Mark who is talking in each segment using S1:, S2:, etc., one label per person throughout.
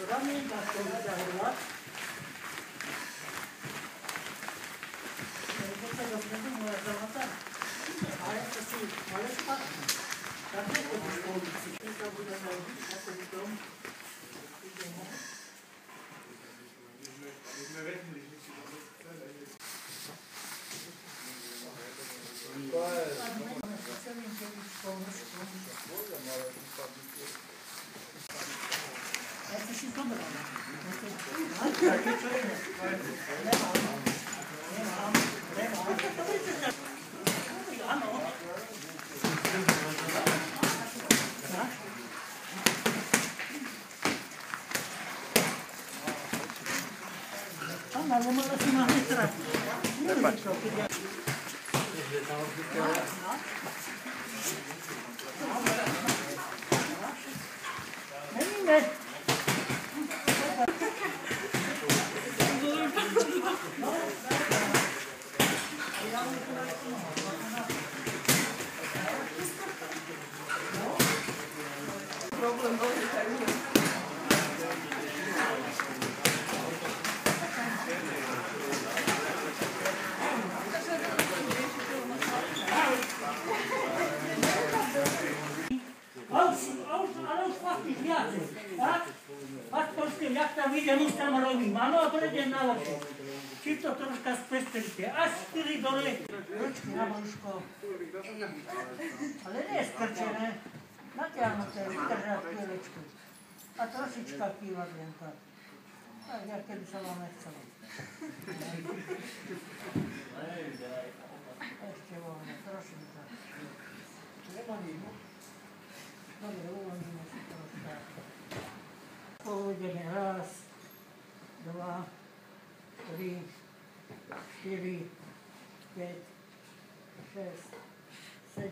S1: Ramionka z toho zahrať. Keď sa dopredu moja zalata, ale to si ale špatný. Tak nechodíš po ulici. Keď sa budeme ako v tom, ideme. My sme vedeli, že si to chceli. Celým keličkom. Ja si si zobral. Také čo je? Nemám. Áno. Áno, ale mala si ma nestratiť. Nepač. Nevíme. Ale už faktiť viacej, tak? Aspoň s tým, jak tam idem, už tam robím. Áno, a prejdem na oči. Či to troška spestrite. Až 4 dole. Ručky na brúško. Ale nie skrčené. Natiahnuté, vydržať chvíľečku. A trošička kývať len tak. Tak, ja keby sa vám nechcelo. Ešte voľne, trošinka. Dobre, uvoľníme si troška. Pôjdeme 1, 2, 3, 4, 5, 6, 7,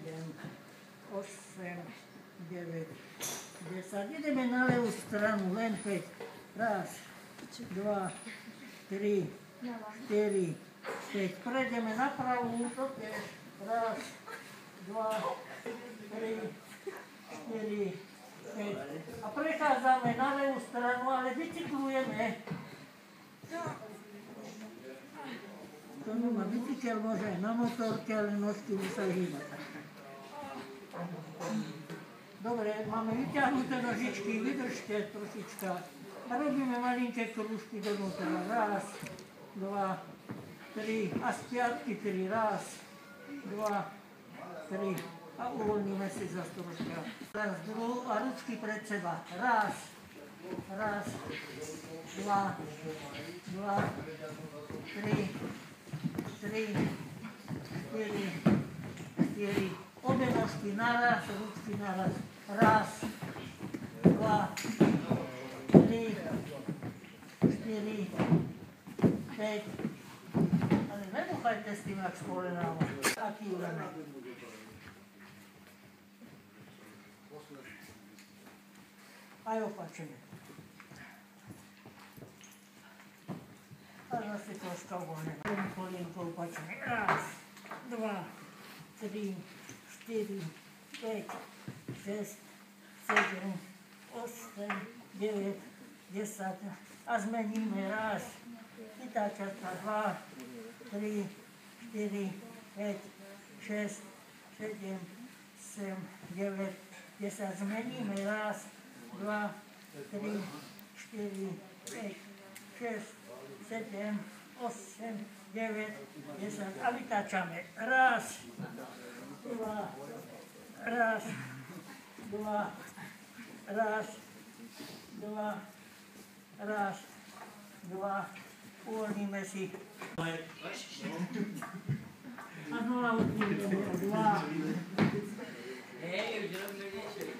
S1: 8, 9, 10. Ideme na ľavú stranu, len 5. 1, 2, 3, 4, 5. Prejdeme na pravú, to tiež. 1, 2, 3, 4, 5. A prechádzame na ľavú stranu, ale bicyklujeme. To nemá bicykel, môže aj na motorke, ale nožky musí hýbať. Dobre, máme vyťahnuté nožičky, vydržte trošička. A robíme malinké krúžky donútra. 1, 2, 3. A z piatky 3. 1, 2, 3. A uvoľníme si zase troška. Teraz druhú a ručky pred seba. 1, 2, 2, 3, 4, 4. Obe nožky naraz, ručky naraz. 1, 2, 3, 4, 5. Ale nebuchajte s tým, jak spolenáva. Taký ulená. Aj opačne. A zase troška uvoľnená. Kolienko opačne. 1, 2, 3, 4, 5, 6, 7, 8, 9, 10. A zmeníme 1. Vytáčatka 2, 3, 4, 5, 6, 7, 8, 9, 10. Zmeníme 1, 2, 3, 4, 5, 6, 7, 8, 9, 10 a vytáčame. 1, 2, 1, 2, 1, 2, uvoľníme si. A znova udníme 2.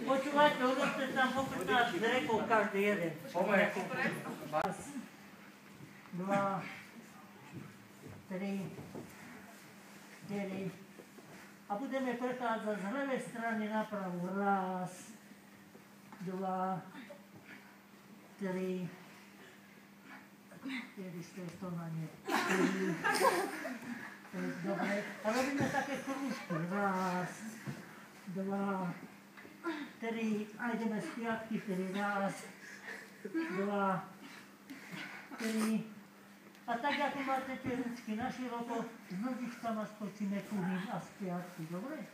S1: Počúvajte, urobte tam po 15 drekov každý jeden. 1, 2, 3, 4, 5, 6. A budeme prechádzať z ľavej strany na pravú. 1, 2, 3, 4, to na nie. 5, dobre. A robíme také krúžky. 1, 2, 3, a ideme z piatky, 3, 1, 2, 3, 4, 5, 6, 7, 8, 9, 10. 2, 3. A tak, ako máte tie ručky na široko, s nožičkama skočíme tuhým a z piatky, dobre?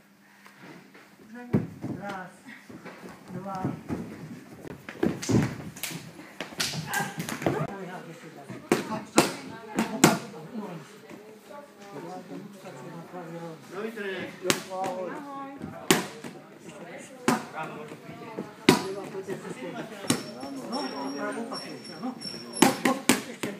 S1: Raz, 2.
S2: Nový trenér.
S3: Ahoj.
S1: No, pravú pakúša, no. Ešte.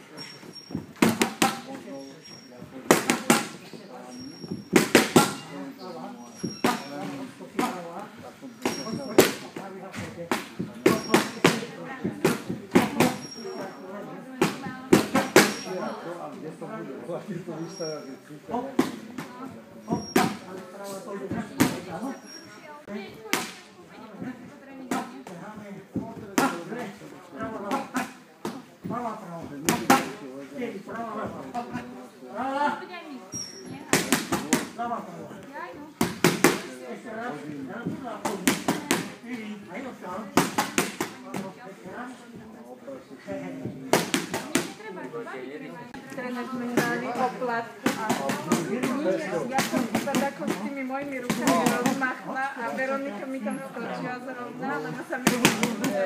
S3: Tréner sme dali oplat a ja som iba tako s tými mojimi rukami rozmachla a Veronika mi tam skočila zrovna, lebo sa mi že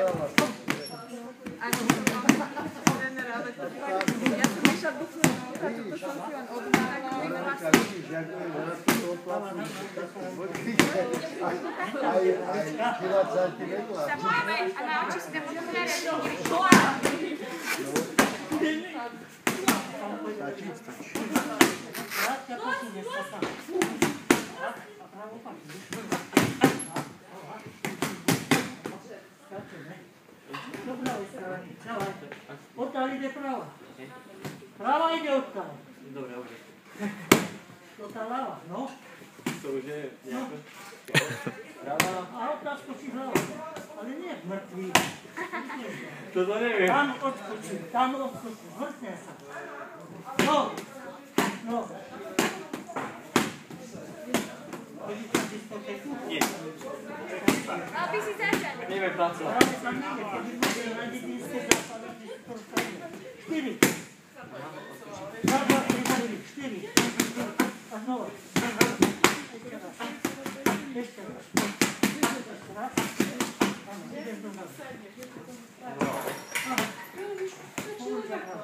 S3: ani som mala tréner, ale to fakt, ja som išla buchnúť na ucha, toto som si len odmala.
S4: Sapore a nauči se motorare
S1: Krátka posunie sa tam. A pravú pakúša. Do pravej strany, dávaj. Odtiaľ ide prava. Prava ide odtiaľ.
S2: Dobre, dobre.
S1: To tá ľava, no.
S2: To už je nejako. Práva.
S1: A odtiaľ skočí hlava. Ale nie mŕtvý.
S2: Toto neviem.
S1: Tam odskočí, vrtne sa. No, no. Chodíš na diskotéku?
S2: Nie.
S4: Aby si začal.
S2: Neviem pracovať.
S1: Práve sa nejde, keď bude na dedinské západy, to stane. 4. 2, 3, 4. A znova. Ešte raz. Ešte raz. Ešte raz. Áno, ideš do nás. Áno. Povúď za hlavu.